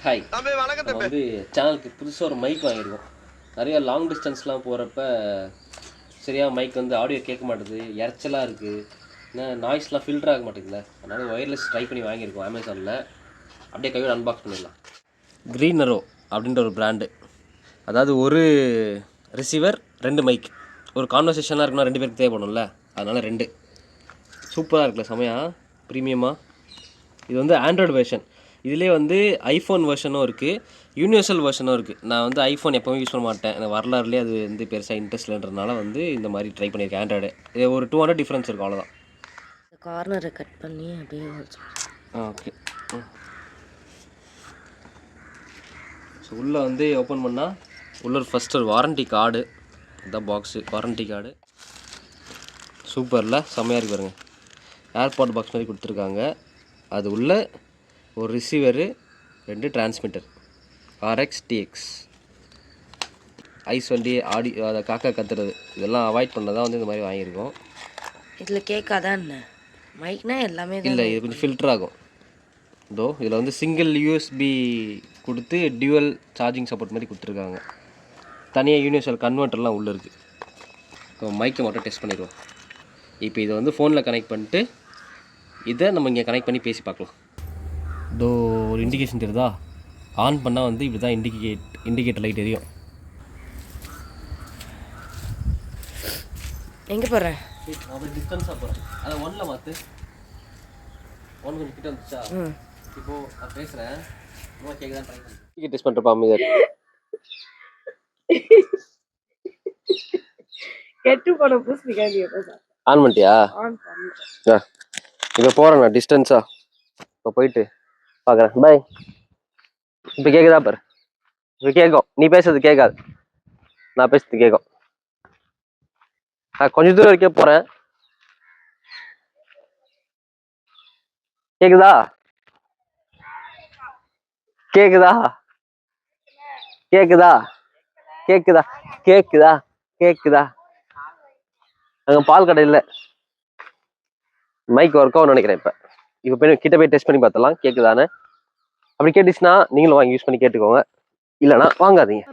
Hi, நம்ம வந்து சேனலுக்கு புதுசாக ஒரு மைக் வாங்கியிருக்கோம். நிறையா லாங் டிஸ்டன்ஸ்லாம் போகிறப்ப சரியாக மைக் வந்து ஆடியோ கேட்க மாட்டேது, இறைச்சலாக இருக்குது, ஏன்னா நாய்ஸ்லாம் ஃபில்டர் ஆக மாட்டேங்குதுல. அதனால் ஒயர்லெஸ் ட்ரை பண்ணி வாங்கியிருக்கோம் அமேசானில். அப்படியே கையோட அன்பாக்ஸ் பண்ணிடலாம். க்ரீனரோ அப்படின்ற ஒரு பிராண்டு. அதாவது ஒரு ரிசீவர் 2 மைக். ஒரு கான்வர்சேஷனாக இருக்குன்னா 2 பேருக்கு தேவைப்படும்ல, அதனால் 2. சூப்பராக இருக்குல்ல, செமையாக ப்ரீமியமாக. இது வந்து ஆண்ட்ராய்டு வெர்ஷன். இதிலே வந்து ஐஃபோன் வெர்ஷனும் இருக்குது, யூனிவர்சல் வெர்ஷனும் இருக்குது. நான் வந்து ஐஃபோன் எப்போவும் யூஸ் பண்ண மாட்டேன், எனக்கு வரலாறுலேயே அது வந்து பெருசாக இன்ட்ரெஸ்ட் இல்லைன்றதுனால வந்து இந்த மாதிரி ட்ரை பண்ணியிருக்கேன். ஆண்ட்ராய்டு இது ஒரு 200 டிஃப்ரென்ஸ் இருக்கும், அவ்வளோதான். கார்னரை கட் பண்ணி அப்படியே ஓகே. ஸோ உள்ளே வந்து ஓப்பன் பண்ணால் உள்ள ஃபஸ்ட்டு ஒரு வாரண்ட்டி கார்டு. இதுதான் பாக்ஸு, வாரண்ட்டி கார்டு. சூப்பரில் செம்மையாக இருக்கு பாருங்கள். ஏர்பாட் பாக்ஸ் மாதிரி கொடுத்துருக்காங்க. அது உள்ள ஒரு receiver, 2 transmitter, RX TX. Ice வண்டி ஆடி அதை காக்கா கத்துறது இதெல்லாம் அவாய்ட் பண்ணதான் வந்து இந்த மாதிரி வாங்கியிருக்கோம். இதில் கேட்காதான் என்ன மைக்னா எல்லாமே இல்லை, இது கொஞ்சம் ஃபில்டர் ஆகும். இதோ இதில் வந்து சிங்கிள் USB கொடுத்து டியூவல் சார்ஜிங் சப்போர்ட் மாதிரி கொடுத்துருக்காங்க. தனியாக யூனிவர்சல் கன்வெர்ட்டர்லாம் உள்ளே இருக்குது. இப்போ மைக்கை மட்டும் டெஸ்ட் பண்ணிடுவோம். இப்போ இதை வந்து ஃபோனில் கனெக்ட் பண்ணிட்டு இதை நம்ம இங்கே கனெக்ட் பண்ணி பேசி பார்க்கலாம். இதோ ஒரு இண்டிகேஷன் தெரியுதா? ஆன் பண்ணால் வந்து இப்படி தான் இண்டிகேட்டர் லைட் எரியும். எங்கே போகிறேன்? அப்போ டிஸ்டன்ஸாக போகிறேன். அதை 1ல் மாற்று. 1 கொஞ்சம் கிட்ட வந்துச்சா? இப்போது நான் பேசுகிறேன், ரொம்ப கேட்குதான் ட்ரை பண்ணி டெஸ்ட் பண்ணுறப்பா. அமைதியாக கெட்டு போன பூசணிக்காய் ஆன் பண்ணிட்டியா? இப்போ போகிறேன் நான் டிஸ்டன்ஸா. இப்போ போயிட்டு பார்க்குறேன். பாய். இப்போ கேட்குதா பாரு? இப்போ கேட்கும், நீ பேசுறது கேட்காது, நான் பேசுறது கேட்கும். கொஞ்சம் தூரம் வரைக்கும் போகிறேன். கேட்குதா? கேட்குதா? கேட்குதா? கேட்குதா? கேட்குதா? கேட்குதா? அங்கே பால் கடை இல்லை, மைக் ஒர்க் ஆகும்னு நினைக்கிறேன். இப்போ போய் கிட்ட போய் டெஸ்ட் பண்ணி பார்த்தலாம் கேட்குதானே. அப்படி கேட்டுச்சுன்னா நீங்களும் வாங்கி யூஸ் பண்ணி கேட்டுக்கோங்க, இல்லைனா வாங்காதீங்க.